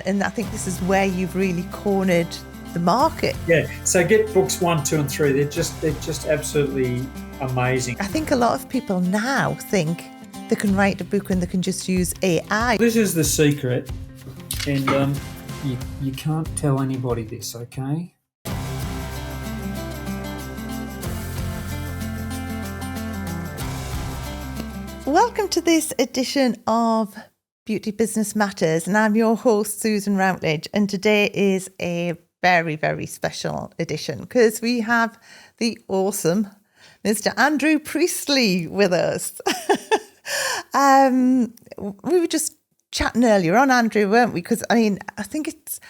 and I think this is where you've really cornered the market. Yeah, so get books 1, 2 and 3. They're just absolutely amazing. I think a lot of people now think they can write a book and they can just use AI. This is the secret, and you can't tell anybody this, okay? Welcome to this edition of Beauty Business Matters, and I'm your host, Susan Routledge, and today is a very, very special edition because we have the awesome Mr. Andrew Priestley with us. We were just chatting earlier on, Andrew, weren't we? Because, I think it's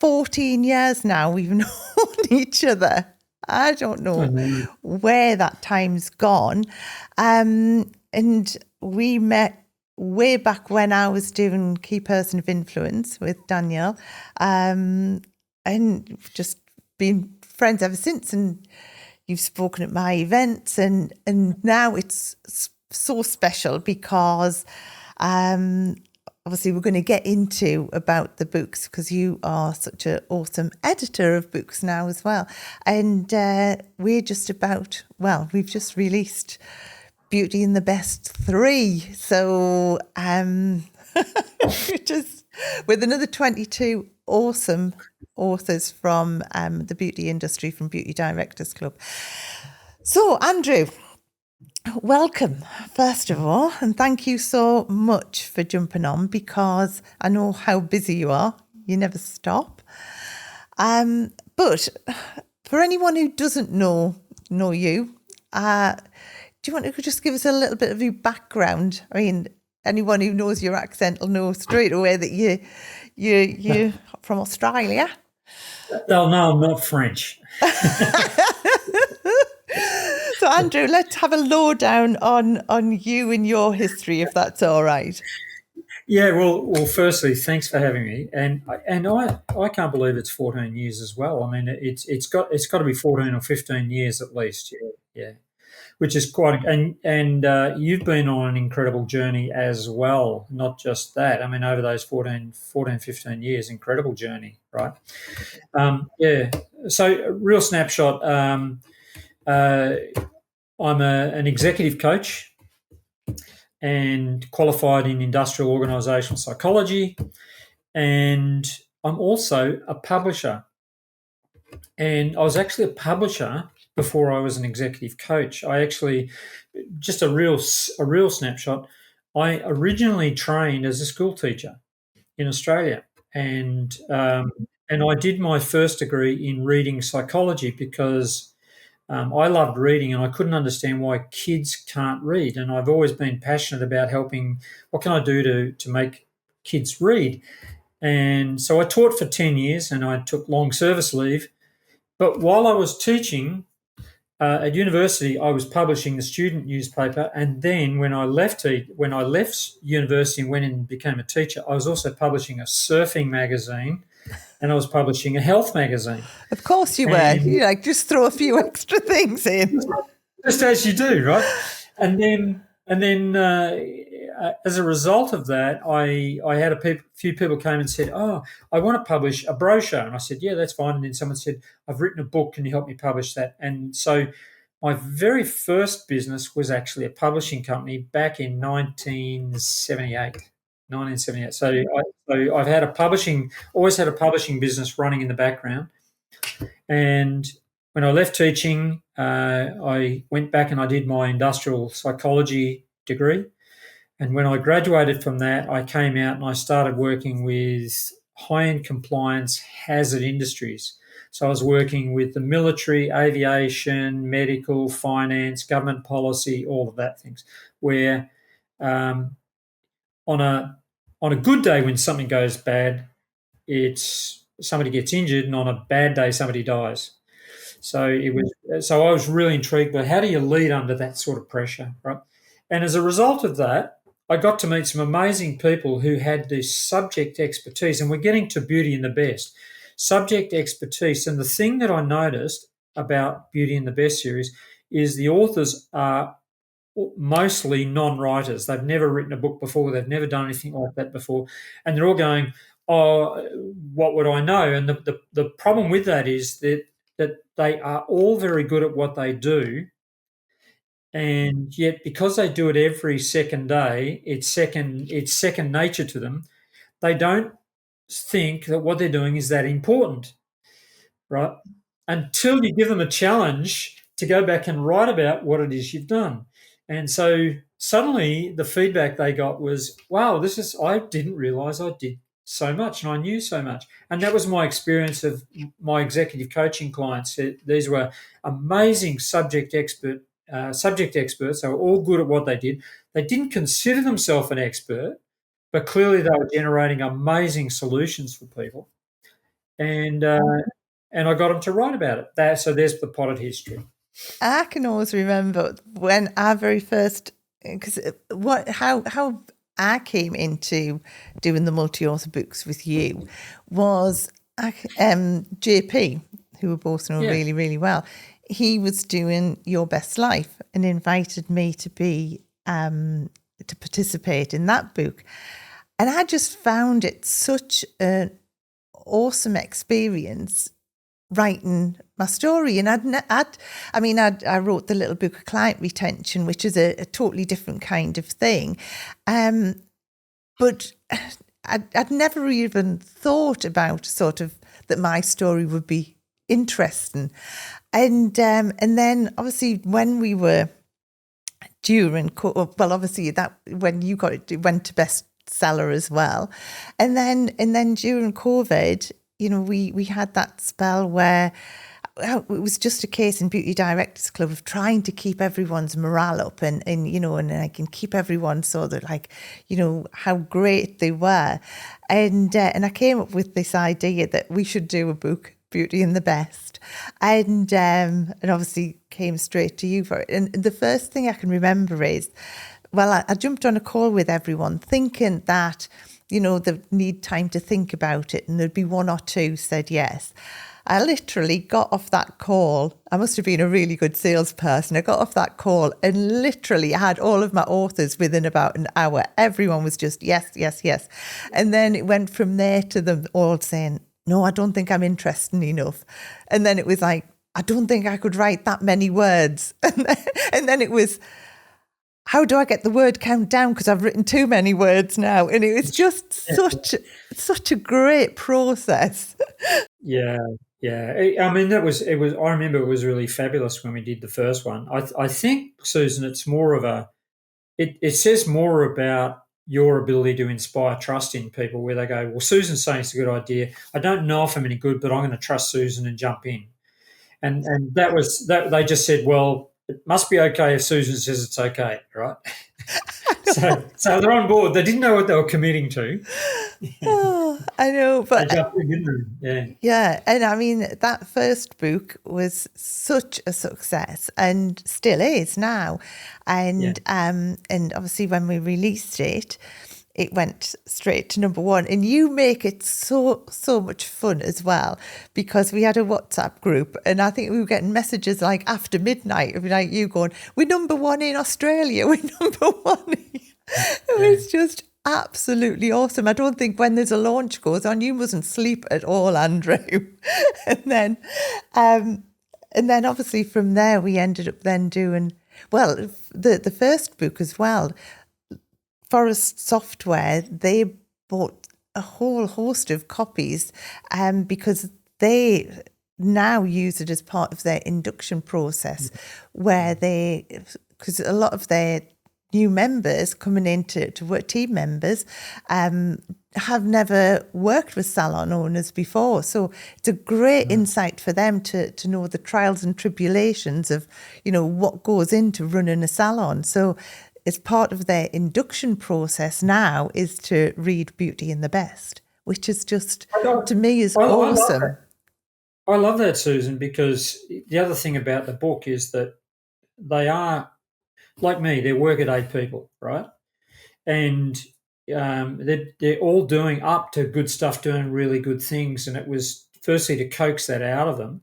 14 years now we've known each other. I don't know where that time's gone. And we met way back when I was doing Key Person of Influence with Danielle, and just been friends ever since. And you've spoken at my events, and now it's so special because obviously we're going to get into about the books because you are such an awesome editor of books now as well. And we've just released Beauty and the Best 3. So just with another 22 awesome authors from the beauty industry, from Beauty Directors Club. So, Andrew, welcome, first of all, and thank you so much for jumping on because I know how busy you are. You never stop. But for anyone who doesn't know you, do you want to just give us a little bit of your background? Anyone who knows your accent will know straight away that you're from Australia. Oh, no, I'm not French. So, Andrew, let's have a lowdown on you and your history, if that's all right. Yeah, well, firstly, thanks for having me, and I can't believe it's 14 years as well. It's got to be 14 or 15 years at least. Yeah. Which is quite, and you've been on an incredible journey as well. Not just that. Over those 14, 15 years, incredible journey, right? Yeah. So, real snapshot. I'm an executive coach and qualified in industrial organisational psychology, and I'm also a publisher. And I was actually a publisher before I was an executive coach. I actually, just a real snapshot, I originally trained as a school teacher in Australia, and I did my first degree in reading psychology because I loved reading and I couldn't understand why kids can't read. And I've always been passionate about helping, what can I do to make kids read? And so I taught for 10 years and I took long service leave. But while I was teaching at university, I was publishing the student newspaper, and then when I left university and went and became a teacher, I was also publishing a surfing magazine, and I was publishing a health magazine. Of course you were. You just throw a few extra things in, just as you do, right? And then as a result of that, I had a few people came and said, "Oh, I want to publish a brochure," and I said, "Yeah, that's fine." And then someone said, "I've written a book. Can you help me publish that?" And so my very first business was actually a publishing company back in 1978. So I've had always had a publishing business running in the background. And when I left teaching, I went back and I did my industrial psychology degree. And when I graduated from that, I came out and I started working with high-end compliance hazard industries. So I was working with the military, aviation, medical, finance, government policy, all of that things, where on a good day when something goes bad, it's somebody gets injured, and on a bad day, somebody dies. So I was really intrigued by how do you lead under that sort of pressure, right? And as a result of that, I got to meet some amazing people who had this subject expertise, and we're getting to Beauty and the Best. Subject expertise. And the thing that I noticed about Beauty and the Best series is the authors are mostly non-writers. They've never written a book before. They've never done anything like that before. And they're all going, oh, what would I know? And the problem with that is that they are all very good at what they do, and yet because they do it every second day, it's second nature to them. They don't think that what they're doing is that important, right? Until you give them a challenge to go back and write about what it is you've done. And so suddenly the feedback they got was, wow, I didn't realize I did so much and I knew so much. And that was my experience of my executive coaching clients. These were amazing subject experts. They were all good at what they did. They didn't consider themselves an expert, but clearly they were generating amazing solutions for people. And I got them to write about it. So there's the potted history. I can always remember when I very first, because how I came into doing the multi-author books with you was JP, who we both know really, really well. He was doing Your Best Life and invited me to be to participate in that book, and I just found it such an awesome experience writing my story. And I wrote the little book of client retention, which is a totally different kind of thing. But I'd never even thought about sort of that my story would be interesting. And then obviously when we were during, well, obviously that when you got it went to bestseller as well. And then during COVID, we had that spell where it was just a case in Beauty Directors Club of trying to keep everyone's morale up and I can keep everyone so that how great they were. And I came up with this idea that we should do a book, Beauty and the Best. And obviously came straight to you for it. And the first thing I can remember is, well, I jumped on a call with everyone thinking that they need time to think about it, and there'd be one or two said yes. I literally got off that call. I must have been a really good salesperson. I got off that call and literally had all of my authors within about an hour. Everyone was just yes, yes, yes. And then it went from there to them all saying, no, I don't think I'm interested enough. And then it was like, I don't think I could write that many words. And then it was, how do I get the word count down? Because I've written too many words now. And it was just such a great process. Yeah. I mean, it was, I remember it was really fabulous when we did the first one. I think, Susan, it's more of it says more about your ability to inspire trust in people, where they go, well, Susan's saying it's a good idea. I don't know if I'm any good, but I'm going to trust Susan and jump in. And that was that. They just said, well, it must be okay if Susan says it's okay, right? So they're on board. They didn't know what they were committing to. Oh, I know, but they jumped in, didn't they? Yeah, and I mean that first book was such a success and still is now, and obviously when we released it, it went straight to number one. And you make it so much fun as well, because we had a WhatsApp group and I think we were getting messages like after midnight, like you going, we're number one in Australia, we're number one. It was just absolutely awesome. I don't think when there's a launch goes on, you mustn't sleep at all, Andrew. and then obviously from there we ended up then doing, well, the first book as well, Forest Software, they bought a whole host of copies because they now use it as part of their induction process, where because a lot of their new members coming into work, team members, have never worked with salon owners before. So it's a great insight for them to know the trials and tribulations of, what goes into running a salon. So as part of their induction process now is to read Beauty and the Best, which is just, to me, is awesome. I love that, Susan, because the other thing about the book is that they are, like me, they're workaday people, right? And they're all doing up to good stuff, doing really good things. And it was firstly to coax that out of them.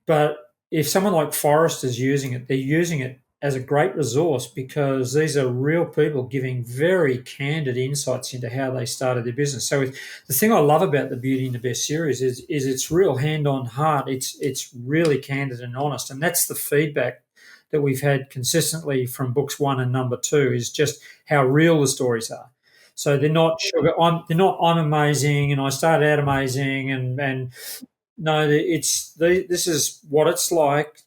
But if someone like Forrest is using it, they're using it as a great resource because these are real people giving very candid insights into how they started their business. So the thing I love about the Beauty and the Best series is it's real hand on heart. It's really candid and honest, and that's the feedback that we've had consistently from books 1 and number 2 is just how real the stories are. So they're not sugar. I'm amazing, and I started out amazing, and no, this is what it's like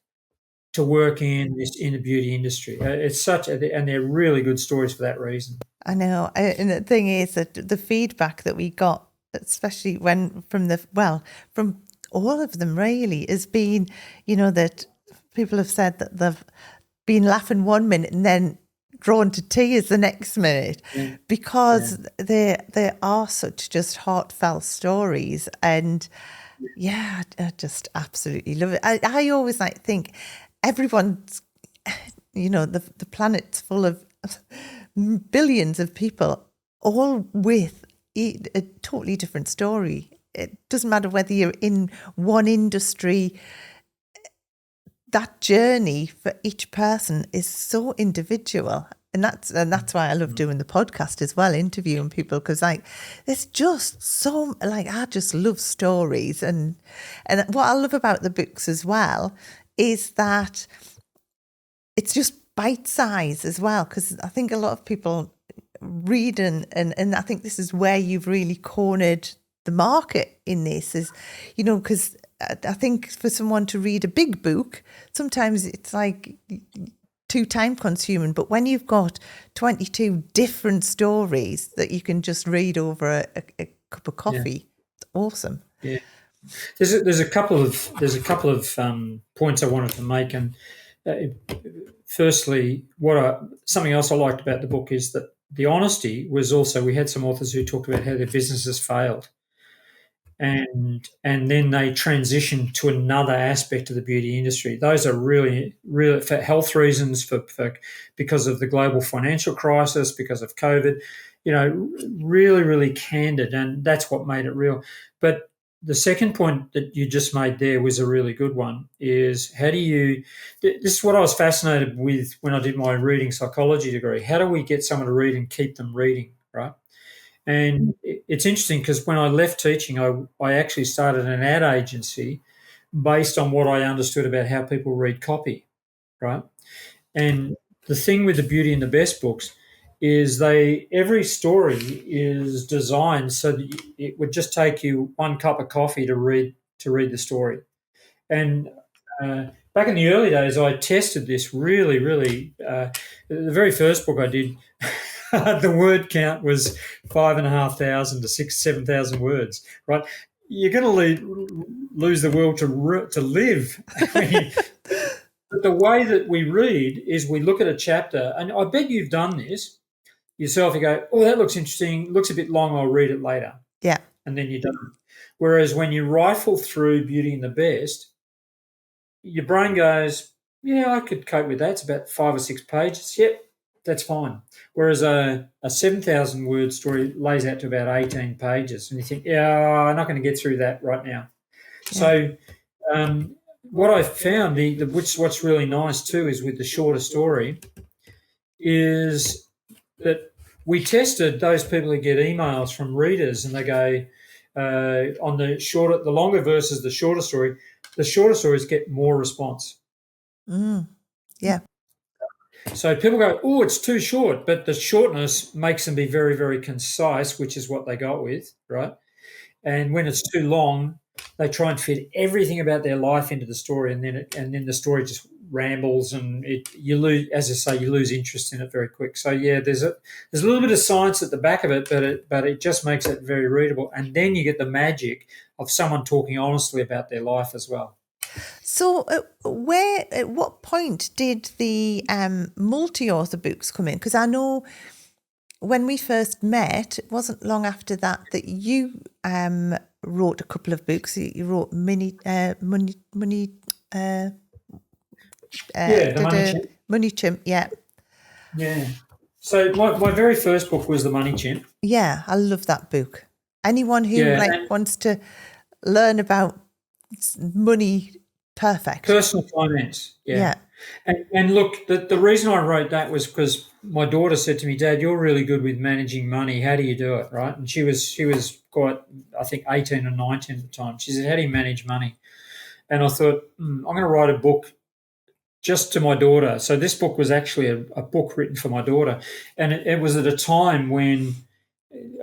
to work in the beauty industry. It's and they're really good stories for that reason. I know, and the thing is that the feedback that we got, especially from all of them really, has been, that people have said that they've been laughing 1 minute and then drawn to tears the next minute, because they are such just heartfelt stories. And I just absolutely love it. I always think everyone's, the planet's full of billions of people, all with a totally different story. It doesn't matter whether you're in one industry. That journey for each person is so individual, and that's why I love doing the podcast as well, interviewing people, because there's just so I just love stories, and what I love about the books as well is that it's just bite size as well, because I think a lot of people read and I think this is where you've really cornered the market in this, is because I think for someone to read a big book, sometimes it's too time consuming. But when you've got 22 different stories that you can just read over a cup of coffee, it's awesome. Yeah, there's a couple of points I wanted to make, and firstly, something else I liked about the book is that the honesty was also. We had some authors who talked about how their businesses failed. And then they transition to another aspect of the beauty industry. Those are really, really for health reasons, because of the global financial crisis, because of COVID, really, really candid, and that's what made it real. But the second point that you just made there was a really good one, is this is what I was fascinated with when I did my reading psychology degree. How do we get someone to read and keep them reading, right? And it's interesting because when I left teaching, I actually started an ad agency based on what I understood about how people read copy, right? And the thing with the Beauty and the Best books is every story is designed so that it would just take you 1 cup of coffee to read the story. And back in the early days, I tested this really, really. The very first book I did, the word count was 5,500 to 7,000 words. Right, you're going to lose the will to live. But the way that we read is we look at a chapter, and I bet you've done this yourself. You go, "Oh, that looks interesting. Looks a bit long. I'll read it later." Yeah, and then you're done. Whereas when you rifle through Beauty and the Best, your brain goes, "Yeah, I could cope with that. It's about 5 or 6 pages. Yep, that's fine." Whereas a 7,000 word story lays out to about 18 pages, and you think, "Yeah, I'm not going to get through that right now." Yeah. So what I found, what's really nice too, is with the shorter story, is that we tested those people who get emails from readers, and they go on the longer versus the shorter story. The shorter stories get more response. Yeah. So people go, "Oh, it's too short," but the shortness makes them be very, very concise, which is what they got with, right? And when it's too long, they try and fit everything about their life into the story, and then the story just rambles, and you lose interest in it very quick. So yeah, there's a little bit of science at the back of it, but it just makes it very readable, and then you get the magic of someone talking honestly about their life as well. So at what point did the multi-author books come in? Because I know when we first met, it wasn't long after that you wrote a couple of books. You wrote Money Chimp, yeah. Yeah. So my very first book was The Money Chimp. Yeah, I love that book. Anyone who wants to learn about money Perfect. Personal finance. Yeah. And look, the reason I wrote that was because my daughter said to me, Dad, you're really good with managing money. How do you do it? Right. And she was quite, I think, 18 or 19 at the time. She said, how do you manage money? And I thought, I'm going to write a book just to my daughter. So this book was actually a book written for my daughter. And it was at a time when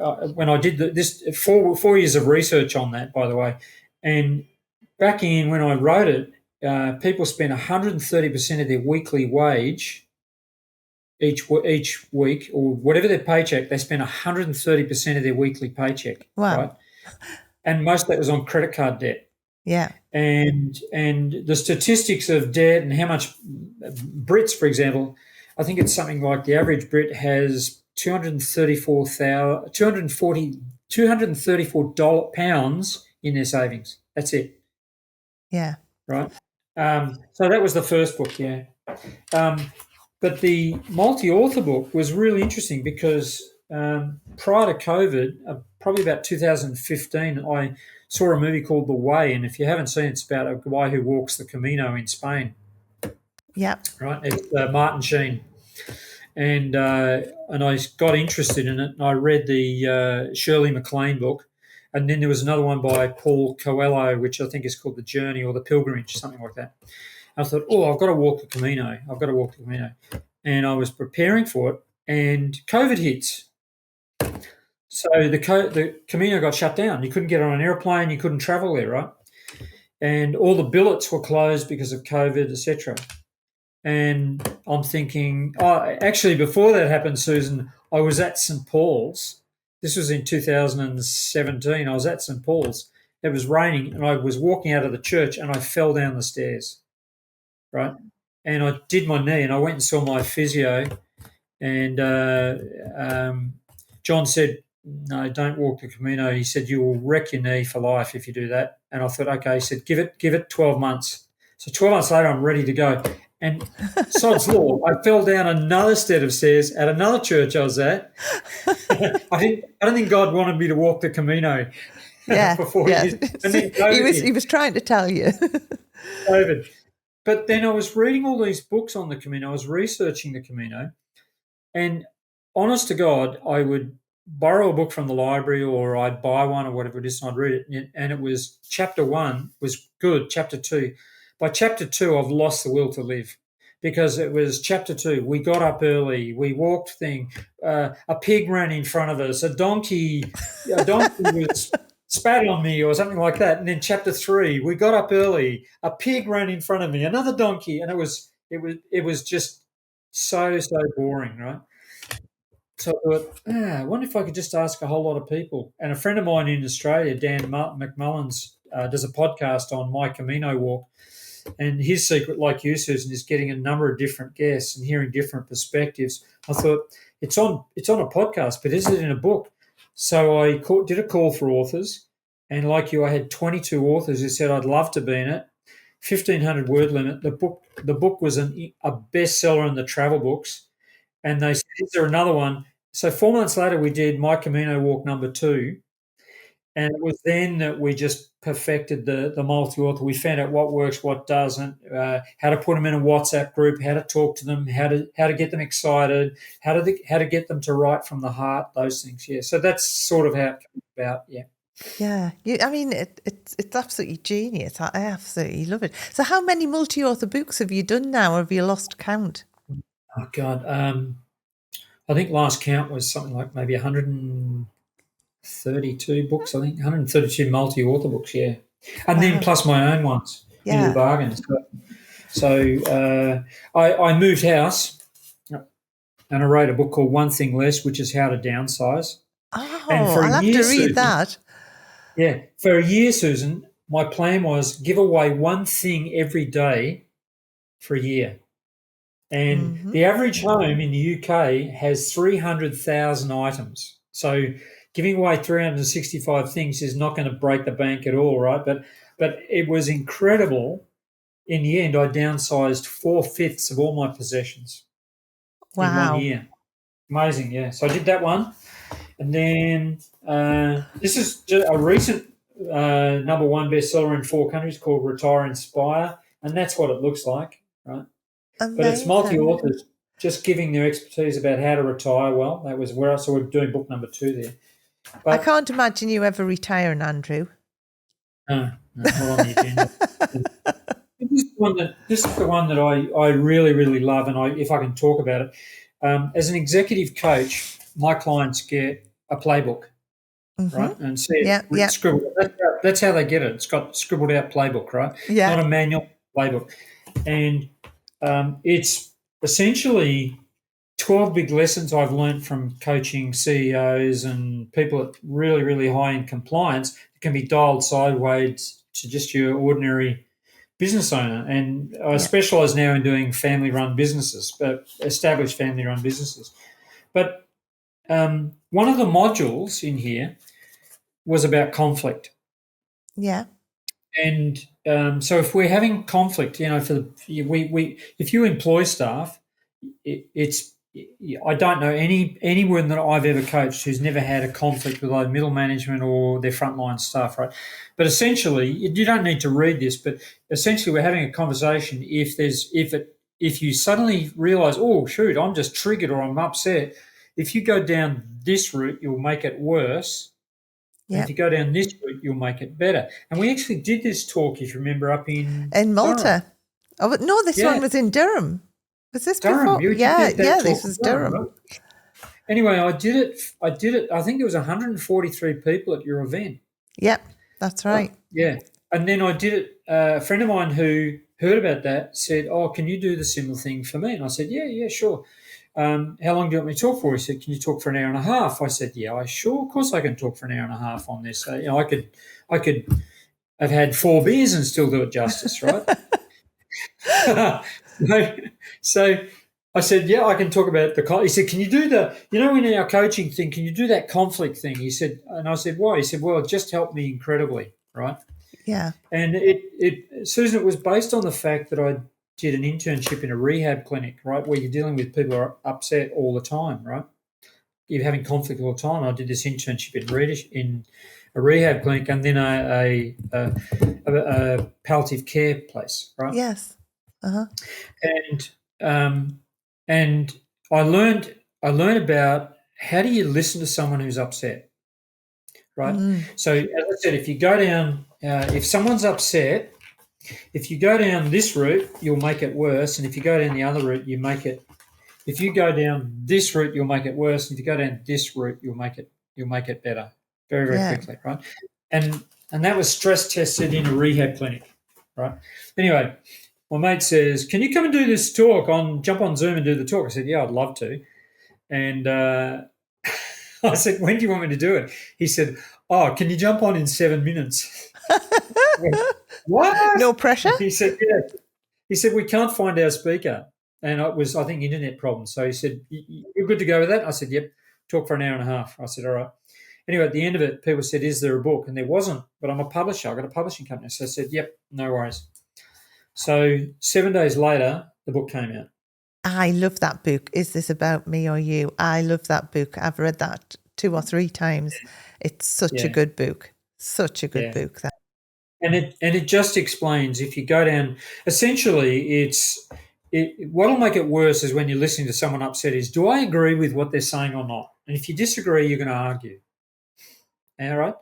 I did this 4 years of research on that, by the way. And back in when I wrote it, people spent 130% of their weekly wage each week, or whatever their paycheck. They spent 130% of their weekly paycheck, Wow. right? And most of that was on credit card debt. Yeah. And the statistics of debt and how much Brits, for example, I think it's something like the average Brit has £234 in their savings. That's it. Yeah. Right. So that was the first book, yeah. But the multi-author book was really interesting because prior to COVID, probably about 2015, I saw a movie called The Way, and if you haven't seen it, it's about a guy who walks the Camino in Spain. Yeah. Right. It's Martin Sheen. And I got interested in it, and I read the Shirley MacLaine book, and then there was another one by Paul Coelho, which I think is called The Journey or The Pilgrimage, something like that. And I thought, I've got to walk the Camino. And I was preparing for it, and COVID hits. So the Camino got shut down. You couldn't get on an airplane. You couldn't travel there, right? And all the billets were closed because of COVID, etc. And I'm thinking, actually, before that happened, Susan, I was at St. Paul's. This was in 2017. I was at St. Paul's. It was raining, and I was walking out of the church, and I fell down the stairs, right? And I did my knee, and I went and saw my physio, and John said, no, don't walk the Camino. He said, you will wreck your knee for life if you do that. And I thought, okay. He said, give it 12 months. So 12 months later, I'm ready to go. And sod's law, I fell down another set of stairs at another church I was at. I don't think God wanted me to walk the Camino. Yeah, for 4 years. And then he was trying to tell you. COVID. But then I was reading all these books on the Camino. I was researching the Camino. And honest to God, I would borrow a book from the library, or I'd buy one or whatever it is, and I'd read it. And it was chapter 1 was good, chapter 2. By chapter 2, I've lost the will to live, because it was chapter 2. We got up early. We walked a pig ran in front of us. A donkey was spat on me or something like that. And then chapter 3, we got up early. A pig ran in front of me. Another donkey, and it was just so boring, right? So I thought, I wonder if I could just ask a whole lot of people. And a friend of mine in Australia, Dan McMullins, does a podcast on my Camino walk. And his secret, like you, Susan, is getting a number of different guests and hearing different perspectives. I thought, it's on a podcast, but is it in a book? So I did a call for authors. And like you, I had 22 authors who said, I'd love to be in it. 1,500 word limit. The book was a bestseller in the travel books. And they said, is there another one? So 4 months later, we did My Camino Walk number 2. And it was then that we just perfected the multi-author. We found out what works, what doesn't, how to put them in a WhatsApp group, how to talk to them, how to get them excited, how to get them to write from the heart, those things. Yeah. So that's sort of how it came about. Yeah. Yeah, I mean, it's absolutely genius. I absolutely love it. So how many multi-author books have you done now, or have you lost count? Oh, God. I think last count was something like maybe 132 books, I think. 132 multi-author books, yeah. And then plus my own ones into the bargain. So I moved house, and I wrote a book called One Thing Less, which is how to downsize. Oh, I'll have to read that. Yeah. For a year, Susan, my plan was give away one thing every day for a year. And the average home in the UK has 300,000 items. So giving away 365 things is not going to break the bank at all, right? But it was incredible. In the end, I downsized 4/5 of all my possessions in 1 year. Amazing, yeah. So I did that one. And then this is a recent number 1 bestseller in 4 countries called Retire Inspire. and that's what it looks like, right? Amazing. But it's multi-authors just giving their expertise about how to retire well. That was where so we're doing book number 2 there. But I can't imagine you ever retiring, Andrew. No, not on the agenda. This is the one that I really, really love, and if I can talk about it. As an executive coach, my clients get a playbook, right? And see it scribbled. That's how they get it. It's got scribbled out playbook, right? Yeah. Not a manual, playbook. And it's essentially 12 big lessons I've learned from coaching CEOs and people at really, really high-end compliance that can be dialed sideways to just your ordinary business owner. And I specialise now in doing family-run businesses, but established family-run businesses. But one of the modules in here was about conflict. Yeah. And so if we're having conflict, if you employ staff, I don't know anyone that I've ever coached who's never had a conflict with either middle management or their frontline staff, right? But essentially, you don't need to read this, but essentially we're having a conversation. If you suddenly realise, oh shoot, I'm just triggered or I'm upset, if you go down this route, you'll make it worse. Yep. And if you go down this route, you'll make it better. And we actually did this talk, if you remember, up in Malta. Oh no, this one was in Durham. Was this Durham? before? This was Durham. Right? Anyway, I did it. I think there was 143 people at your event. Yep, that's right. And then I did it. A friend of mine who heard about that said, "Oh, can you do the similar thing for me?" And I said, "Yeah, sure." How long do you want me to talk for? He said, "Can you talk for an hour and a half?" I said, "Yeah, of course I can talk for an hour and a half on this. I could have had 4 beers and still do it justice, right?" So I said, "Yeah, I can talk about the." He said, "Can you do in our coaching thing? Can you do that conflict thing?" He said, and I said, "Why?" He said, "Well, it just helped me incredibly, right?" Yeah. And Susan, it was based on the fact that I did an internship in a rehab clinic, right, where you're dealing with people who are upset all the time, right? You're having conflict all the time. I did this internship in a rehab clinic and then a palliative care place, right? Yes. Uh-huh. And I learned about how do you listen to someone who's upset, right? So as I said, if you go down, if someone's upset, if you go down this route, you'll make it worse, and if you go down the other route, you make it. If you go down this route, you'll make it worse, and if you go down this route, you'll make it better, very, very quickly, right? And that was stress tested in a rehab clinic, right? Anyway, my mate says, "Can you come and do this talk jump on Zoom and do the talk?" I said, "Yeah, I'd love to." And I said, "When do you want me to do it?" He said, "Oh, can you jump on in 7 minutes?" What? No pressure? He said, "Yeah." He said, "We can't find our speaker." And it was, I think, internet problems. So he said, "You're good to go with that?" I said, "Yep." Talk for an hour and a half. I said, "All right." Anyway, at the end of it, people said, "Is there a book?" And there wasn't, but I'm a publisher. I've got a publishing company. So I said, "Yep, no worries." So 7 days later, the book came out. I love that book. Is This About Me or You? I love that book. I've read that 2 or 3 times. It's such a good book. Such a good book. And it just explains, if you go down, essentially what'll make it worse is when you're listening to someone upset is, do I agree with what they're saying or not? And if you disagree, you're going to argue. All right?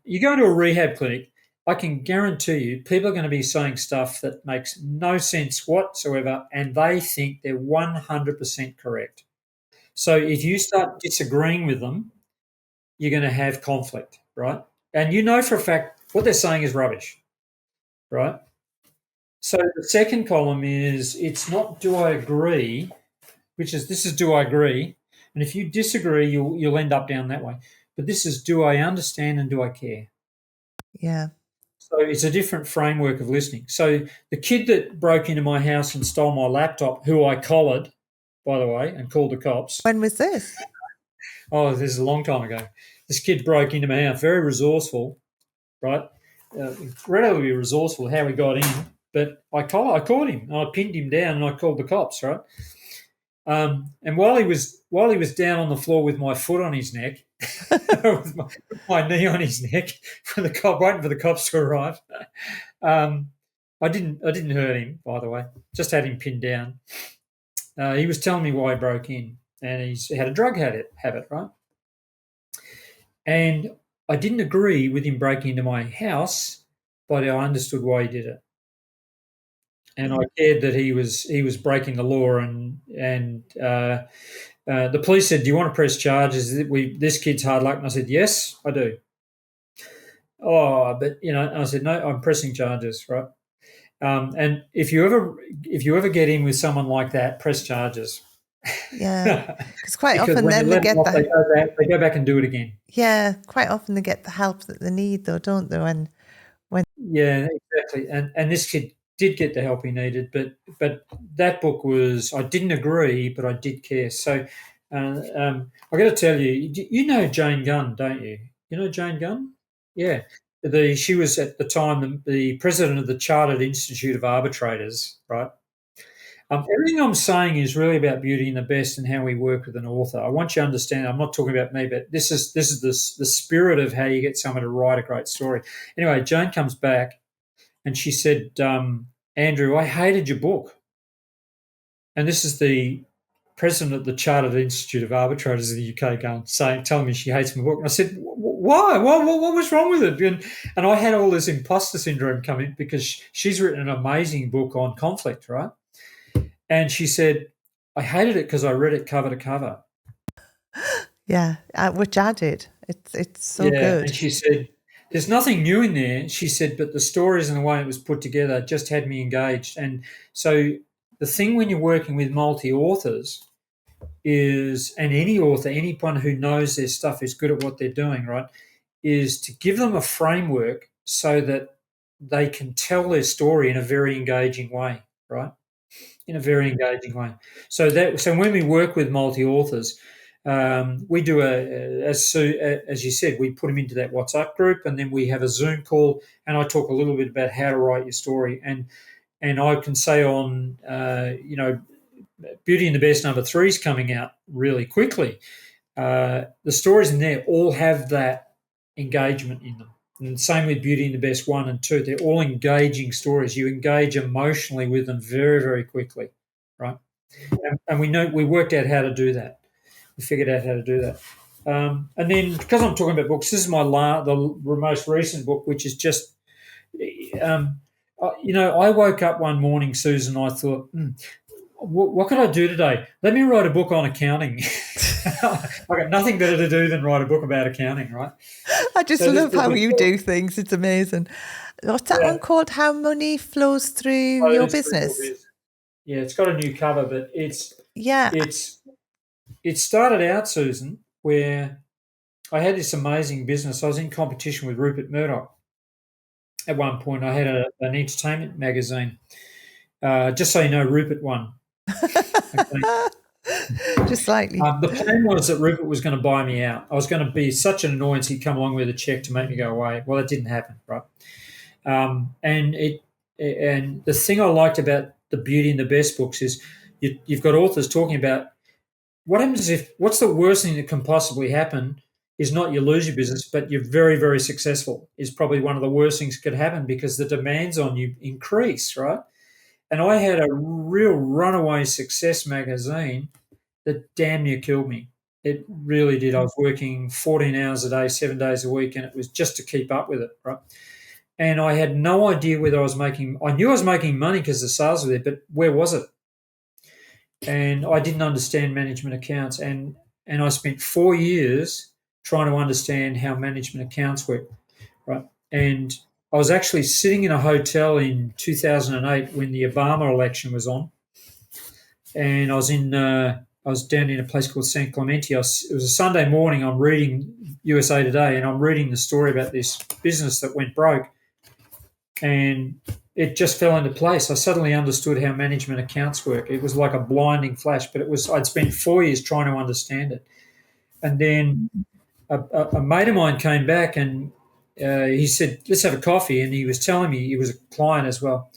You go to a rehab clinic, I can guarantee you people are going to be saying stuff that makes no sense whatsoever, and they think they're 100% correct. So if you start disagreeing with them, you're going to have conflict, right? And you know for a fact what they're saying is rubbish, right? So the second column is, it's not do I agree, this is do I agree, and if you disagree, you'll end up down that way. But this is do I understand and do I care? Yeah. So it's a different framework of listening. So the kid that broke into my house and stole my laptop, who I collared, by the way, and called the cops. When was this? Oh, this is a long time ago. This kid broke into my house, very resourceful, right? Relatively resourceful how he got in, but I caught him. I pinned him down and I called the cops, right? And while he was down on the floor with my foot on his neck, with my knee on his neck, waiting for the cops to arrive, I didn't hurt him, by the way. Just had him pinned down. He was telling me why he broke in, and he had a drug habit, right? And I didn't agree with him breaking into my house, but I understood why he did it. And I cared that he was breaking the law, and the police said, "Do you want to press charges? This kid's hard luck." And I said, "Yes, I do." Oh, but I said, "No, I'm pressing charges, right?" And if you ever get in with someone like that, press charges. Yeah, because quite Because often when then you they let them get off, the they go back and do it again. yeah, quite often they get the help that they need, though, don't they? When Yeah, exactly. And this kid did get the help he needed, but that book was, I didn't agree, but I did care. So I got to tell you, you know Jane Gunn, don't you? You know Jane Gunn? Yeah. She was at the time the president of the Chartered Institute of Arbitrators, right? Everything I'm saying is really about Beauty and the Best and how we work with an author. I want you to understand. I'm not talking about me, but this is the spirit of how you get someone to write a great story. Anyway, Jane comes back and she said, "Andrew, I hated your book." And this is the president of the Chartered Institute of Arbitrators of the UK telling me she hates my book. And I said, "Why? What was wrong with it?" And I had all this imposter syndrome come in because she's written an amazing book on conflict, right? And she said, "I hated it because I read it cover to cover." yeah, which I did. It's so Yeah. good. And she said, "There's nothing new in there." She said, "But the stories and the way it was put together just had me engaged." And so the thing when you're working with multi authors is, and any author, anyone who knows their stuff is good at what they're doing, right, is to give them a framework so that they can tell their story in a very engaging way, right? In a very engaging way. So when we work with multi authors, we do as you said, we put them into that WhatsApp group, and then we have a Zoom call, and I talk a little bit about how to write your story, and I can say on Beauty and the Best #3 is coming out really quickly. The stories in there all have that engagement in them. And same with Beauty and the Best 1 and 2. They're all engaging stories. You engage emotionally with them very, very quickly, right? And we worked out how to do that. We figured out how to do that. And then because I'm talking about books, this is the most recent book, which is just, I woke up one morning, Susan, I thought, what could I do today? Let me write a book on accounting. I've got nothing better to do than write a book about accounting, right? I just love how you do things. It's amazing. What's that one called? How Money Flows Through Your Business? Yeah, it's got a new cover, but it started out, Susan, where I had this amazing business. I was in competition with Rupert Murdoch. At one point, I had an entertainment magazine. Just so you know, Rupert won. Okay. Just slightly. The plan was that Rupert was going to buy me out. I was going to be such an annoyance he'd come along with a check to make me go away. Well, that didn't happen, right? And the thing I liked about the Beauty and the Best books is you've got authors talking about what's the worst thing that can possibly happen is not you lose your business, but you're very, very successful is probably one of the worst things that could happen because the demands on you increase, right? And I had a real runaway success magazine that damn near killed me. It really did. I was working 14 hours a day, 7 days a week, and it was just to keep up with it, right? And I had no idea whether I knew I was making money because the sales were there, but where was it? And I didn't understand management accounts. And I spent 4 years trying to understand how management accounts work, right? And I was actually sitting in a hotel in 2008 when the Obama election was on. And I was down in a place called San Clemente. It was a Sunday morning. I'm reading USA Today, and I'm reading the story about this business that went broke. And it just fell into place. I suddenly understood how management accounts work. It was like a blinding flash, but I'd spent 4 years trying to understand it. And then a mate of mine came back and he said, "Let's have a coffee." And he was telling me, he was a client as well.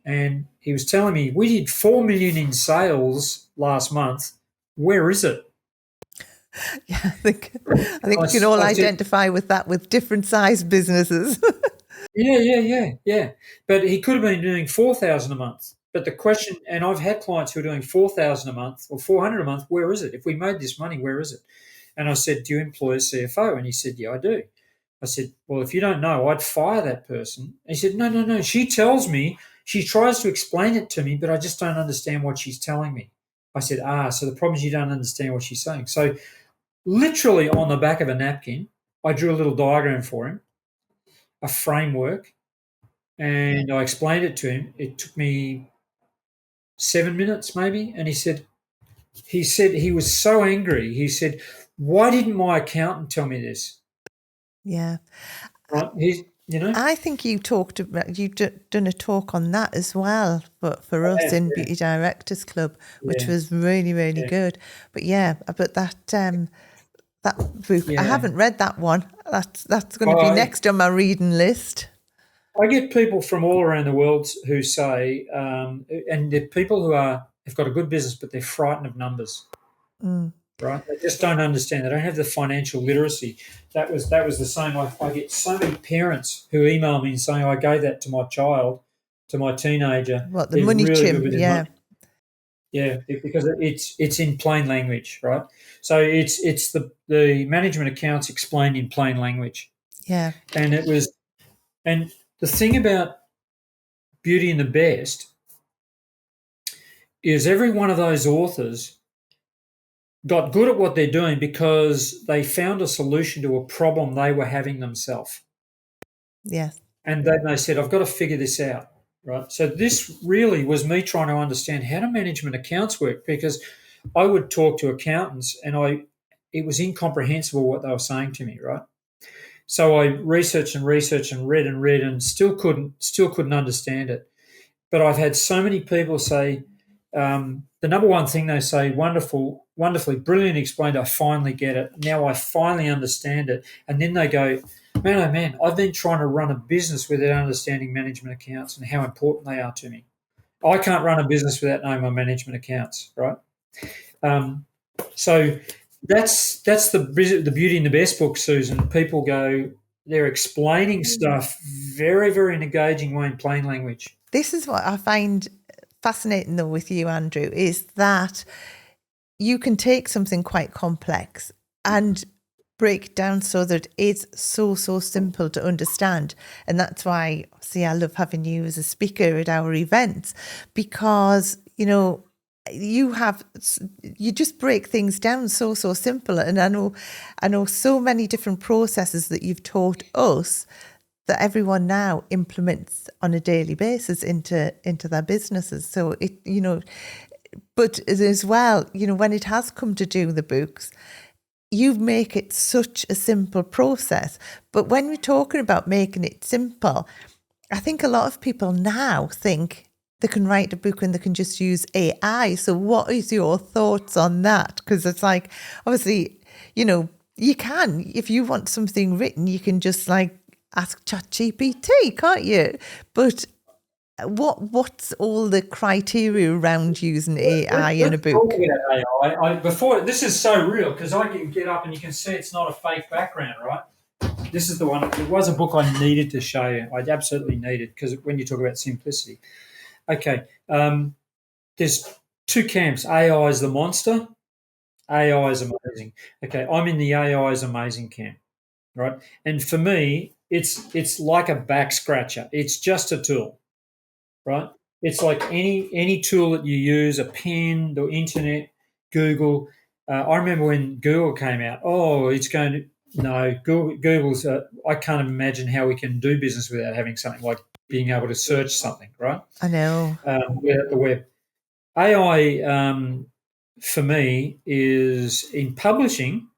And he was telling me, "We did 4 million in sales last month. Where is it?" Yeah, I think we can all identify with that with different size businesses. Yeah. But he could have been doing 4,000 a month. But the question, and I've had clients who are doing 4,000 a month or 400 a month. Where is it? If we made this money, where is it? And I said, do you employ a CFO? And he said, yeah, I do. I said, well, if you don't know, I'd fire that person. And he said, no. She tells me, she tries to explain it to me, but I just don't understand what she's telling me. I said, so the problem is you don't understand what she's saying. So literally on the back of a napkin, I drew a little diagram for him, a framework, and I explained it to him. It took me 7 minutes maybe. And he said he was so angry. He said, why didn't my accountant tell me this? Yeah. Right. I think you've done a talk on that as well for us in Beauty Directors Club, which was really, really good. But that book, I haven't read that one. That's going to be next on my reading list. I get people from all around the world who say, and they're people who have got a good business, but they're frightened of numbers. Right? They just don't understand. They don't have the financial literacy. That was the same. I get so many parents who email me and saying, I gave that to my child, to my teenager. What, the money really chimp? Yeah. Money. Yeah, because it's in plain language, right? So it's the management accounts explained in plain language. Yeah. And the thing about Beauty and the Best is every one of those authors got good at what they're doing because they found a solution to a problem they were having themselves. Yes. And then they said, I've got to figure this out, right? So this really was me trying to understand how do management accounts work, because I would talk to accountants and it was incomprehensible what they were saying to me, right? So I researched and read and still couldn't understand it. But I've had so many people say, the number one thing they say, wonderfully, brilliant explained, I finally get it. Now I finally understand it. And then they go, man, oh man, I've been trying to run a business without understanding management accounts and how important they are to me. I can't run a business without knowing my management accounts, right? So that's the Beauty and the Best book, Susan. People go, they're explaining stuff very, very in an engaging way in plain language. This is what I find fascinating, though, with you, Andrew, is that you can take something quite complex and break it down so that it's so simple to understand. And that's why, see, I love having you as a speaker at our events, because, you just break things down so simple. And I know so many different processes that you've taught us that everyone now implements on a daily basis into their businesses. So but as well, when it has come to do the books, you make it such a simple process. But when we're talking about making it simple, I think a lot of people now think they can write a book and they can just use AI. So what is your thoughts on that? Because it's like, obviously, you can, if you want something written, you can just ask ChatGPT, can't you? But what's all the criteria around using AI in a book? AI. Before, this is so real because I can get up and you can see it's not a fake background, right? This is the one. It was a book I needed to show you. I absolutely needed, because when you talk about simplicity. Okay, there's two camps. AI is the monster. AI is amazing. Okay, I'm in the AI is amazing camp, right? And for me, it's like a back scratcher. It's just a tool, right? It's like any tool that you use, a pen, the internet, Google. I remember when Google came out. Oh, it's going to no Google's. I can't imagine how we can do business without having something like being able to search something, right? I know. Without the web. AI for me is in publishing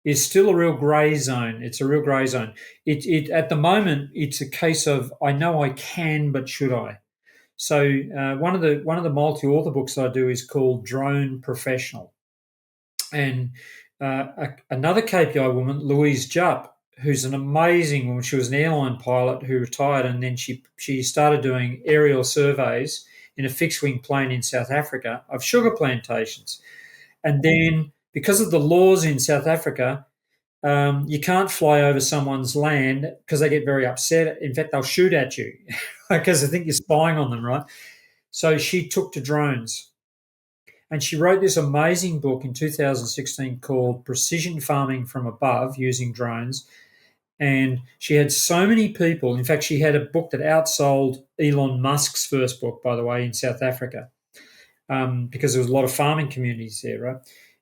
is still a real grey zone. It's a real grey zone. It at the moment it's a case of I know I can, but should I? So one of the multi-author books I do is called Drone Professional, and another KPI woman, Louise Jupp, who's an amazing woman. She was an airline pilot who retired, and then she started doing aerial surveys in a fixed-wing plane in South Africa of sugar plantations, and then because of the laws in South Africa, You can't fly over someone's land because they get very upset. In fact, they'll shoot at you because they think you're spying on them, right? So she took to drones. And she wrote this amazing book in 2016 called Precision Farming from Above Using Drones. And she had so many people. In fact, she had a book that outsold Elon Musk's first book, by the way, in South Africa, because there was a lot of farming communities there, right?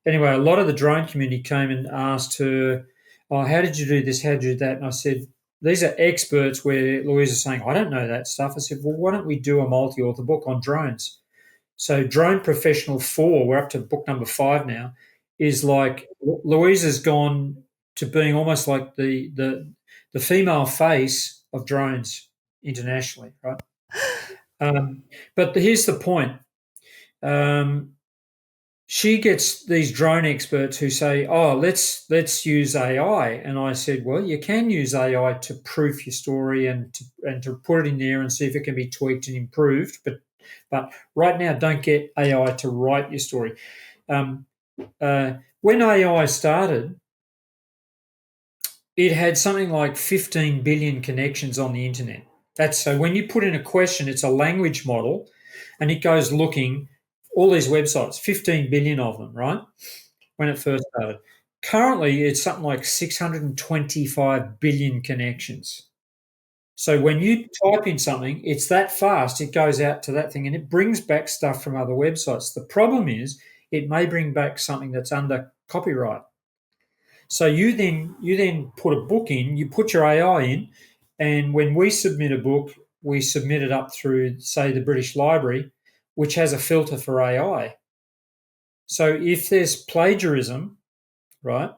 Anyway, a lot of the drone community came and asked her, "Oh, how did you do this? How did you do that?" And I said, "These are experts," where Louise is saying, "I don't know that stuff." I said, "Well, why don't we do a multi-author book on drones?" So Drone Professional 4, we're up to book number 5 now, is like Louise has gone to being almost like the female face of drones internationally, right? But here's the point. She gets these drone experts who say, "Oh, let's use AI," and I said, "Well, you can use AI to proof your story and to put it in there and see if it can be tweaked and improved, but right now, don't get AI to write your story." When AI started, it had something like 15 billion connections on the internet. That's so when you put in a question, it's a language model, and it goes looking all these websites, 15 billion of them, right? When it first started. Currently, it's something like 625 billion connections. So when you type in something, it's that fast, it goes out to that thing and it brings back stuff from other websites. The problem is it may bring back something that's under copyright. So you then put a book in, you put your AI in, and when we submit a book, we submit it up through, say, the British Library, which has a filter for AI. So if there's plagiarism, right,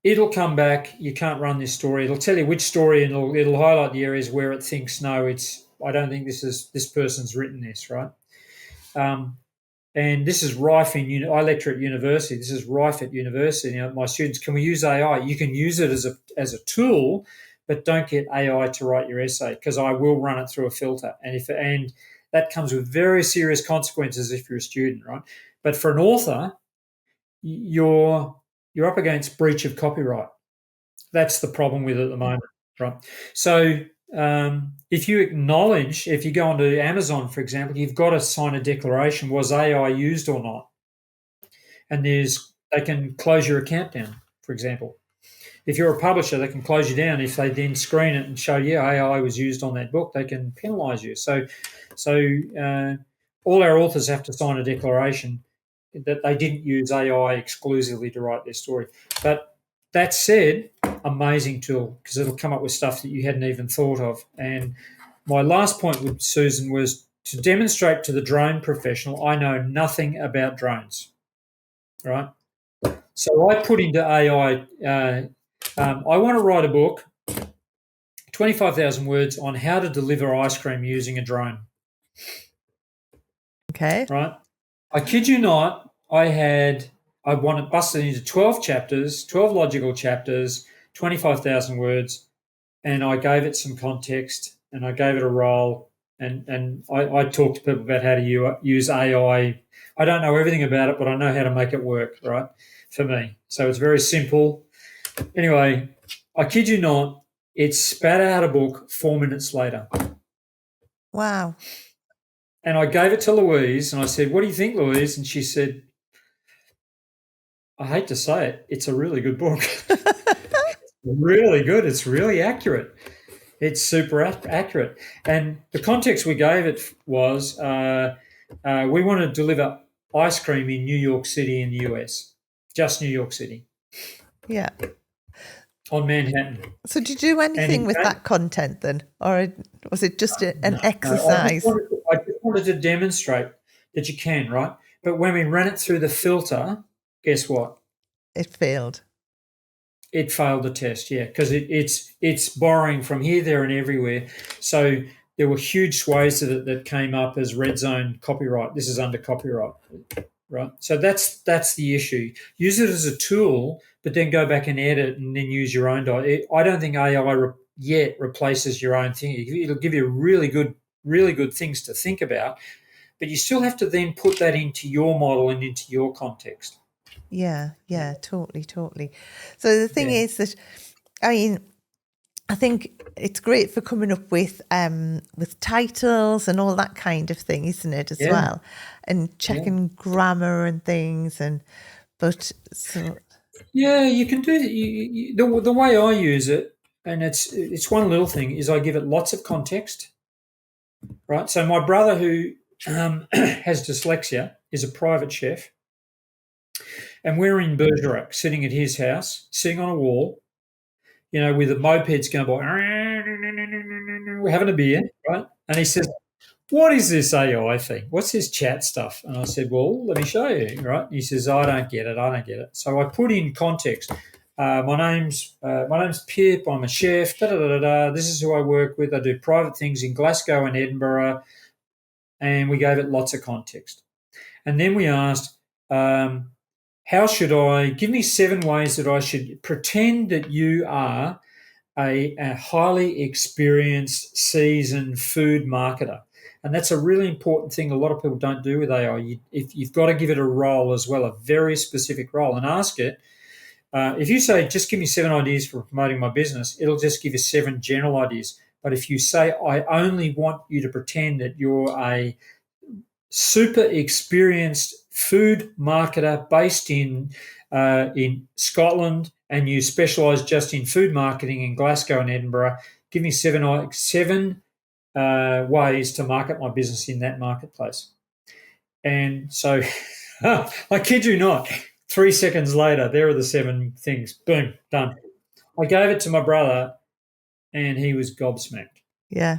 it'll come back. You can't run this story. It'll tell you which story, and it'll highlight the areas where it thinks no, I don't think this person's written this, right. And this is rife in. I lecture at university. This is rife at university. My students, can we use AI? You can use it as a tool, but don't get AI to write your essay because I will run it through a filter, and that comes with very serious consequences if you're a student, right? But for an author, you're up against breach of copyright. That's the problem with it at the moment, right? So if you go onto Amazon, for example, you've got to sign a declaration: was AI used or not? And they can close your account down, for example. If you're a publisher, they can close you down if they then screen it and show, AI was used on that book. They can penalise you. So all our authors have to sign a declaration that they didn't use AI exclusively to write their story. But that said, amazing tool because it'll come up with stuff that you hadn't even thought of. And my last point with Susan was to demonstrate to the drone professional, I know nothing about drones, right? So I put into AI, I want to write a book, 25,000 words on how to deliver ice cream using a drone. Okay. Right? I kid you not, I busted into 12 chapters, 12 logical chapters, 25,000 words, and I gave it some context and I gave it a role and I talked to people about how to use AI. I don't know everything about it, but I know how to make it work, right, for me. So it's very simple. Anyway, I kid you not, it spat out a book 4 minutes later. Wow. And I gave it to Louise and I said, "What do you think, Louise?" And she said, "I hate to say it, it's a really good book." Really good. It's really accurate. It's super accurate. And the context we gave it was we want to deliver ice cream in New York City in the US, just New York City. Yeah. On Manhattan. So did you do anything with that content then? Or was it just an exercise? I just wanted to demonstrate that you can, right? But when we ran it through the filter, guess what? It failed. It failed the test, yeah, because it's borrowing from here, there, and everywhere. So there were huge swathes of it that came up as red zone copyright. This is under copyright, right? So that's the issue. Use it as a tool, but then go back and edit and then use your own. I don't think AI yet replaces your own thing. It'll give you really good things to think about, but you still have to then put that into your model and into your context. Yeah, totally. So the thing is that, I mean, I think it's great for coming up with titles and all that kind of thing, isn't it, as well? And checking grammar and things, you can do the way I use it, and it's one little thing is I give it lots of context, right? So my brother who has dyslexia is a private chef, and we're in Bergerac, sitting at his house, sitting on a wall, with the mopeds going by. We're having a beer, right? And he says, "What is this AI thing? What's this chat stuff?" And I said, "Well, let me show you." Right? He says, "I don't get it. So I put in context. My name's Pip. I'm a chef. Da, da, da, da, da. This is who I work with. I do private things in Glasgow and Edinburgh, and we gave it lots of context. And then we asked, how should I give me 7 ways that I should pretend that you are a highly experienced, seasoned food marketer. And that's a really important thing a lot of people don't do with AI. You've got to give it a role as well, a very specific role, and ask it. If you say, just give me 7 ideas for promoting my business, it'll just give you 7 general ideas. But if you say, I only want you to pretend that you're a super experienced food marketer based in Scotland, and you specialise just in food marketing in Glasgow and Edinburgh, give me 7 ways to market my business in that marketplace. And so, I kid you not, 3 seconds later, there are the 7 things. Boom, done. I gave it to my brother, and he was gobsmacked. Yeah.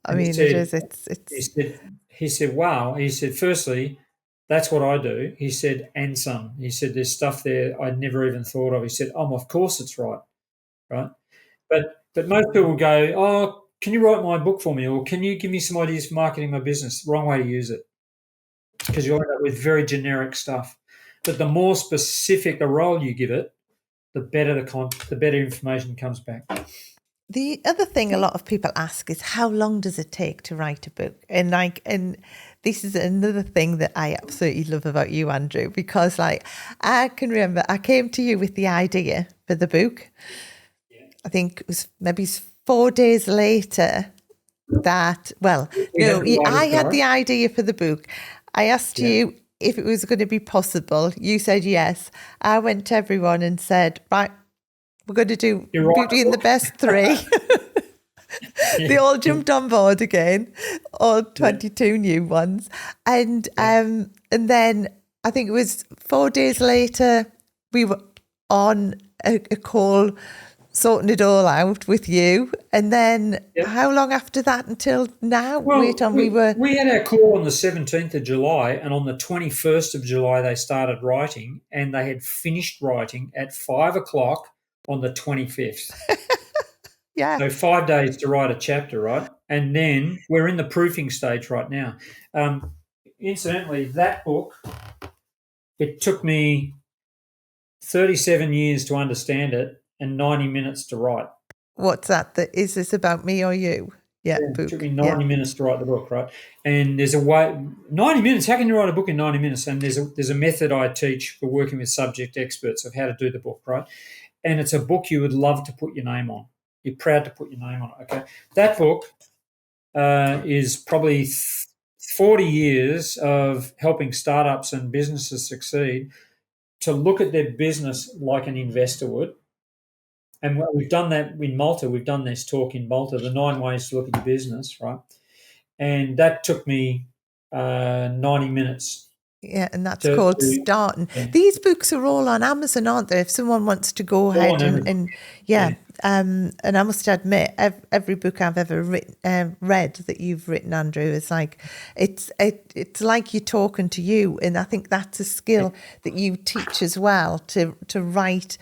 I mean, He said, wow. He said, firstly, that's what I do. He said, and some. He said, there's stuff there I'd never even thought of. He said, of course it's right. But most people go, oh, can you write my book for me? Or can you give me some ideas for marketing my business? Wrong way to use it, because you end up with very generic stuff. But the more specific a role you give it, the better information comes back. The other thing a lot of people ask is, how long does it take to write a book? And this is another thing that I absolutely love about you, Andrew, because I can remember I came to you with the idea for the book. Yeah. I think it was maybe 4 days later that, I had the idea for the book. I asked you if it was going to be possible. You said yes. I went to everyone and said, right, we're going to do Beauty and the Best 3. They all jumped on board again, all 22 new ones. And then I think it was 4 days later, we were on a call sorting it all out with you. And then how long after that until now? Well, we had our call on the 17th of July, and on the 21st of July, they started writing, and they had finished writing at 5 o'clock on the 25th. Yeah. So 5 days to write a chapter, right? And then we're in the proofing stage right now. Incidentally, that book, it took me 37 years to understand it and 90 minutes to write. What's that? Is this about me or you? Yeah, book. It took me 90 minutes to write the book, right? And there's a way, 90 minutes, how can you write a book in 90 minutes? And there's a method I teach for working with subject experts of how to do the book, right? And it's a book you would love to put your name on. You're proud to put your name on it, okay? That book is probably 40 years of helping startups and businesses succeed to look at their business like an investor would. And we've done that in Malta. We've done this talk in Malta, the 9 ways to look at your business, right? And that took me 90 minutes. Yeah, and that's called Starting. Yeah. These books are all on Amazon, aren't they? If someone wants to go ahead and I must admit, every book I've ever read that you've written, Andrew, is like it's like you're talking to you, and I think that's a skill that you teach as well, to write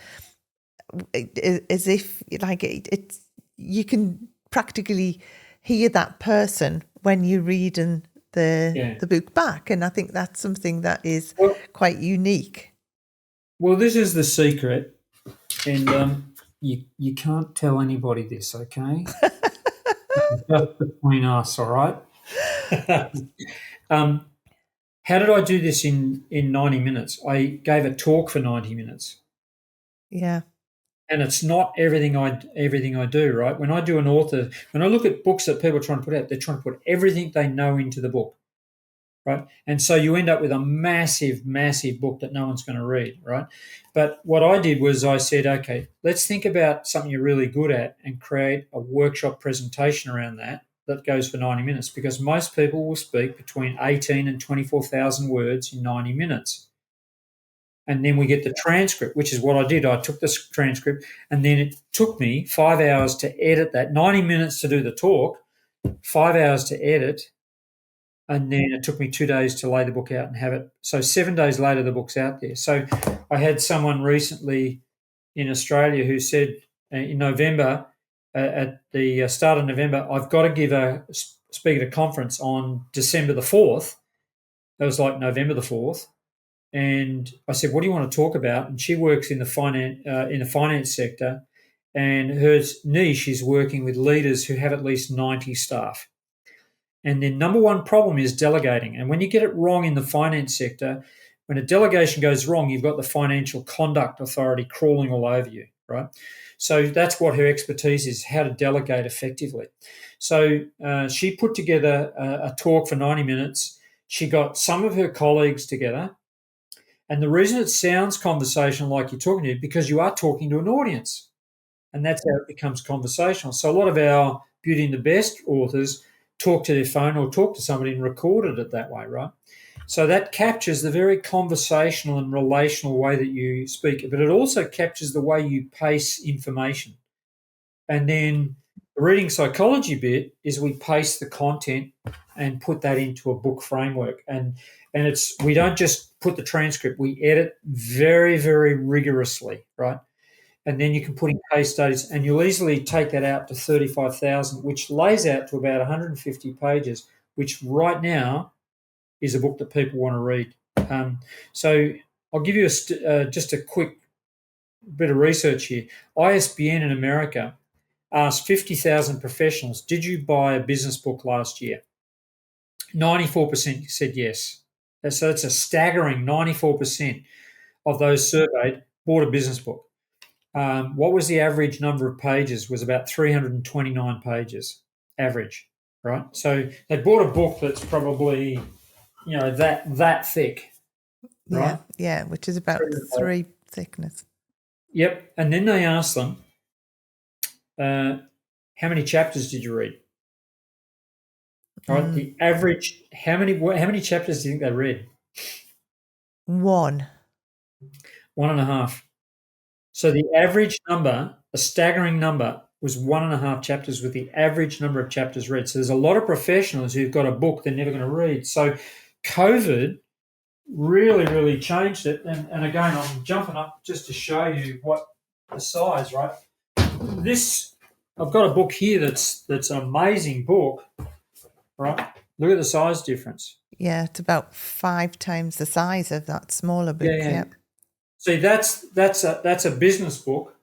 as if it's you can practically hear that person when you're reading the book back, and I think that's something that is quite unique. Well, this is the secret, and you can't tell anybody this, okay? Just between us, all right? How did I do this in 90 minutes? I gave a talk for 90 minutes. Yeah. And it's not everything I do, right? When I do an author, when I look at books that people are trying to put out, they're trying to put everything they know into the book, right? And so you end up with a massive, massive book that no one's going to read, right? But what I did was I said, okay, let's think about something you're really good at and create a workshop presentation around that goes for 90 minutes, because most people will speak between 18 and 24,000 words in 90 minutes. And then we get the transcript, which is what I did. I took the transcript, and then it took me 5 hours to edit that, 90 minutes to do the talk, 5 hours to edit, and then it took me 2 days to lay the book out and have it. So 7 days later, the book's out there. So I had someone recently in Australia who said in November, at the start of November, I've got to speak at a conference on December the 4th. That was like November the 4th. And I said, "What do you want to talk about?" And she works in the finance sector, and her niche is working with leaders who have at least 90 staff. And their number one problem is delegating. And when you get it wrong in the finance sector, when a delegation goes wrong, you've got the Financial Conduct Authority crawling all over you, right? So that's what her expertise is, how to delegate effectively. So she put together a talk for 90 minutes. She got some of her colleagues together. And the reason it sounds conversational like you're talking to, because you are talking to an audience. And that's how it becomes conversational. So a lot of our Beauty and the Best authors talk to their phone or talk to somebody and recorded it that way, right? So that captures the very conversational and relational way that you speak, but it also captures the way you pace information. And then the reading psychology bit is we pace the content and put that into a book framework. And it's, we don't just put the transcript, we edit very, very rigorously, right? And then you can put in case studies, and you'll easily take that out to 35,000, which lays out to about 150 pages, which right now is a book that people want to read. So I'll give you just a quick bit of research here. ISBN in America asked 50,000 professionals, did you buy a business book last year? 94% said yes. So it's a staggering 94% of those surveyed bought a business book. What was the average number of pages? Was about 329 pages average, right? So they bought a book that's probably, that thick, right? Yeah, which is about 3 thickness. Yep. And then they asked them, how many chapters did you read? All right, the average, how many chapters do you think they read? 1. 1.5. So the average number, a staggering number, was 1.5 chapters, with the average number of chapters read. So there's a lot of professionals who've got a book they're never going to read. So COVID really, really changed it. And again, I'm jumping up just to show you what the size, right? I've got a book here that's an amazing book, right? Look at the size difference. Yeah, it's about 5 times the size of that smaller book. Yeah. See, that's a business book,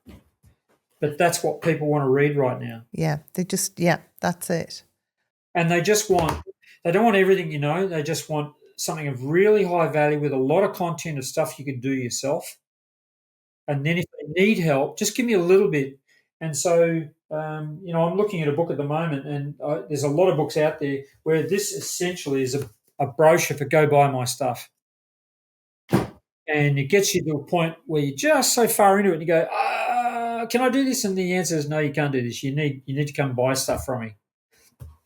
but that's what people want to read right now. Yeah, that's it. And they don't want everything, they just want something of really high value with a lot of content of stuff you could do yourself. And then if they need help, just give me a little bit. And so, I'm looking at a book at the moment, and there's a lot of books out there where this essentially is a brochure for go buy my stuff. And it gets you to a point where you're just so far into it and you go, can I do this? And the answer is no, you can't do this. You need to come buy stuff from me.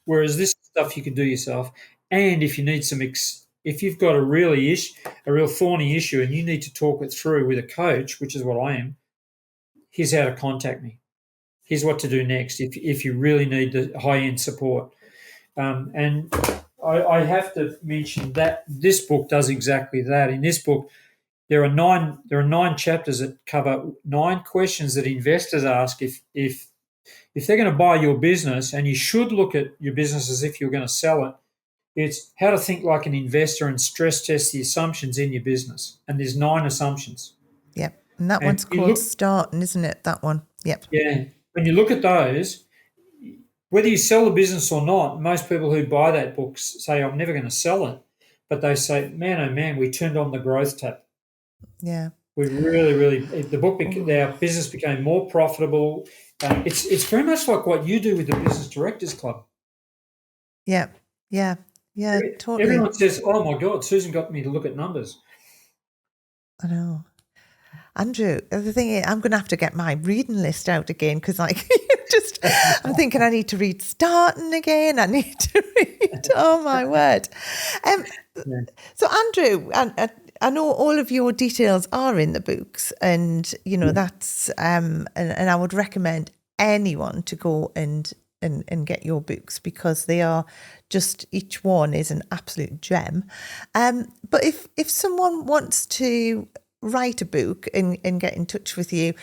Whereas this stuff you can do yourself. And if you need if you've got a real thorny issue and you need to talk it through with a coach, which is what I am, here's how to contact me. Here's what to do next if you really need the high-end support. And I have to mention that this book does exactly that. In this book, there are 9 chapters that cover 9 questions that investors ask if they're going to buy your business, and you should look at your business as if you're going to sell it. It's how to think like an investor and stress test the assumptions in your business. And there's 9 assumptions. Yep. And that one's called Starting, isn't it? That one. Yep. Yeah. When you look at those, whether you sell the business or not, most people who buy that book say, I'm never going to sell it. but they say, man, oh man, we turned on the growth tap. Yeah. We really, our business became more profitable. It's very much like what you do with the Business Directors Club. Yeah, totally. Everyone says, oh my God, Susan got me to look at numbers. I know. Andrew, the thing is, I'm going to have to get my reading list out again because I'm thinking I need to read Starting again. I need to read, oh my word. So Andrew, I know all of your details are in the books, and that's and I would recommend anyone to go and get your books because they are just, each one is an absolute gem. But if someone wants to write a book and get in touch with you,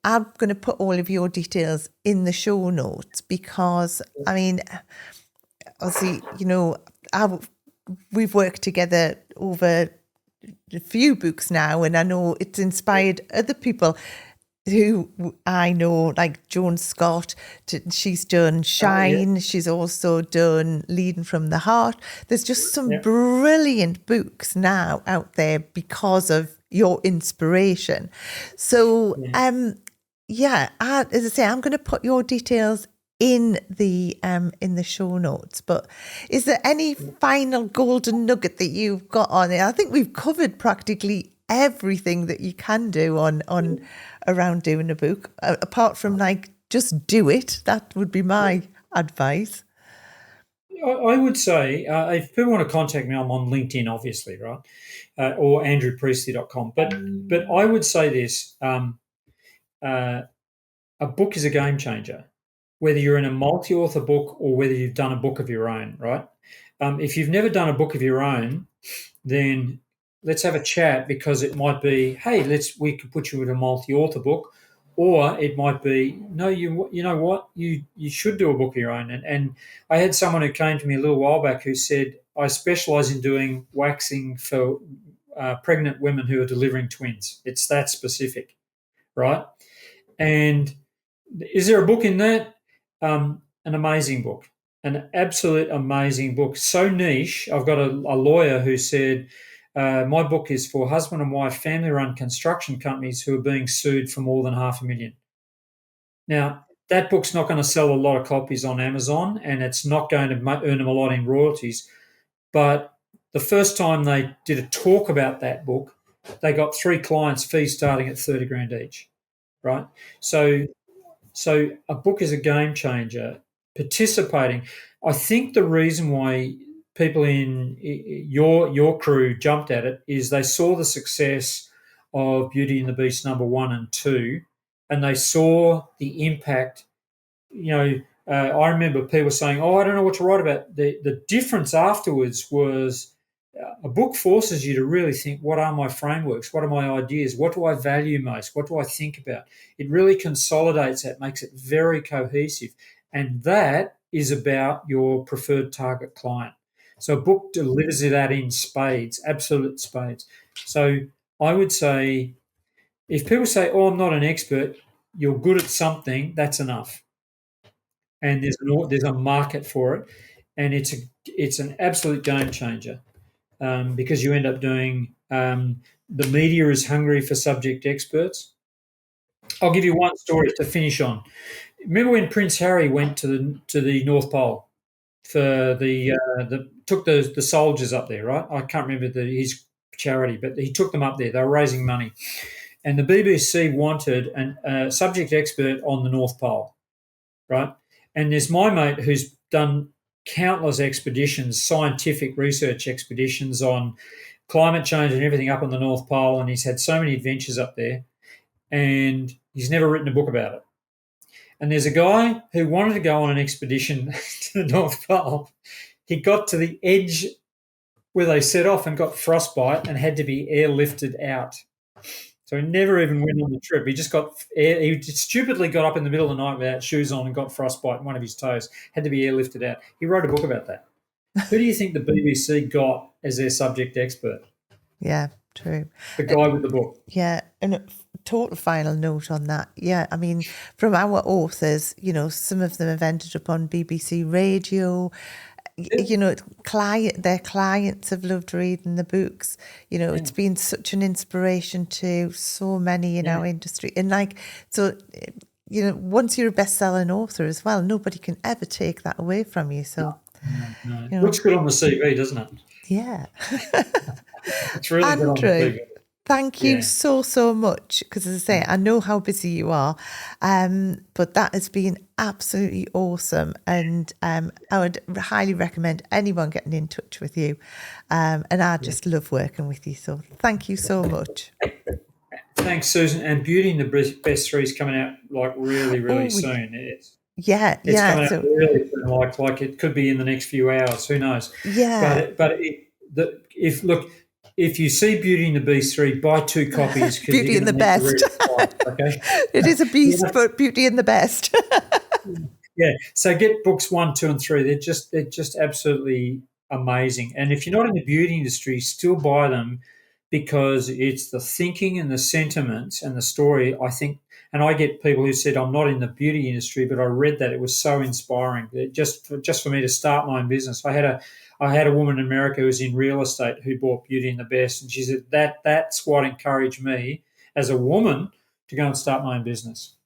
I'm going to put all of your details in the show notes because, I mean, obviously, we've worked together over a few books now, and I know it's inspired other people who I know, like Joan Scott. She's done Shine. She's also done Leading from the Heart. There's just some brilliant books now out there because of your inspiration. So, as I say, I'm going to put your details in the show notes. But is there any final golden nugget that you've got on it? I think we've covered practically everything that you can do on around doing a book, apart from just do it. That would be my advice. I would say if people want to contact me, I'm on LinkedIn, obviously, right, or andrewpriestley.com. But I would say this: a book is a game changer, whether you're in a multi-author book or whether you've done a book of your own, right? If you've never done a book of your own, then let's have a chat, because it might be, hey, we could put you in a multi-author book, or it might be, no, you know what, you should do a book of your own. And I had someone who came to me a little while back who said, I specialize in doing waxing for pregnant women who are delivering twins. It's that specific, right? And is there a book in that? An amazing book, an absolute amazing book. So niche. I've got a lawyer who said, my book is for husband and wife family-run construction companies who are being sued for more than $500,000. Now, that book's not going to sell a lot of copies on Amazon, and it's not going to earn them a lot in royalties. But the first time they did a talk about that book, they got 3 clients, fees starting at $30,000 each, right? So a book is a game changer. Participating, I think the reason why people in your crew jumped at it is they saw the success of Beauty and the Beast #1 and 2, and they saw the impact. I remember people saying, "Oh, I don't know what to write about." The difference afterwards was a book forces you to really think, what are my frameworks? What are my ideas? What do I value most? What do I think about? It really consolidates that, makes it very cohesive. And that is about your preferred target client. So a book delivers that in spades, absolute spades. So I would say, if people say, oh, I'm not an expert, you're good at something, that's enough. And there's a market for it. And it's an absolute game changer. Because you end up doing the media is hungry for subject experts. I'll give you one story to finish on. Remember when Prince Harry went to the North Pole for took the soldiers up there, right? I can't remember his charity, but he took them up there. They were raising money, and the BBC wanted a subject expert on the North Pole, right? And there's my mate who's done countless expeditions, scientific research expeditions on climate change and everything up on the North Pole, and he's had so many adventures up there, and he's never written a book about it. And there's a guy who wanted to go on an expedition to the North Pole. He got to the edge where they set off and got frostbite and had to be airlifted out. So he never even went on the trip. He stupidly got up in the middle of the night without shoes on and got frostbite in one of his toes. Had to be airlifted out. He wrote a book about that. Who do you think the BBC got as their subject expert? Yeah, true. The guy with the book. Yeah, and a total final note on that. Yeah, I mean, from our authors, some of them have ended up on BBC Radio. you know, their clients have loved reading the books. You know, it's been such an inspiration to so many in our industry. And like, so, you know, once you're a best-selling author as well, nobody can ever take that away from you. So, No. you know, Looks good on the CV, doesn't it? yeah. It's really good on the Andrew, CV. thank you so much, because as I say, I know how busy you are, but that has been absolutely awesome, and I would highly recommend anyone getting in touch with you, and I just love working with you, so thank you so much. Thanks, Susan. And Beauty and the Best 3 is coming out like really soon. It's coming out So really soon, like it could be in the next few hours. Who knows? yeah, If you see Beauty and the Beast 3, buy 2 copies because Beauty you're and the going to need to read Best. it twice. Okay. It is a beast, but Beauty and the Best. Yeah. So get books 1, 2, and 3. They're just absolutely amazing. And if you're not in the beauty industry, still buy them, because it's the thinking and the sentiments and the story, I think. And I get people who said, I'm not in the beauty industry, but I read that. It was so inspiring. Just for me to start my own business. I had a woman in America who was in real estate who bought Beauty and the Best. And she said that's what encouraged me as a woman to go and start my own business.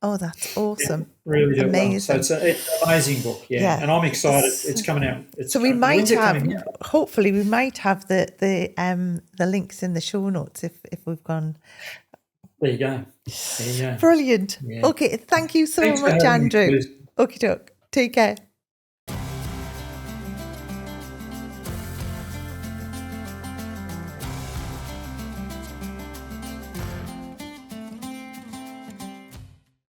Oh, that's awesome. Really do Amazing. well. So it's an amazing book, and I'm excited. It's coming out. So we might have, hopefully, we might have the links in the show notes if we've gone. There you go. Brilliant. Yeah. Okay, thank you so much, Andrew. Okay, take care.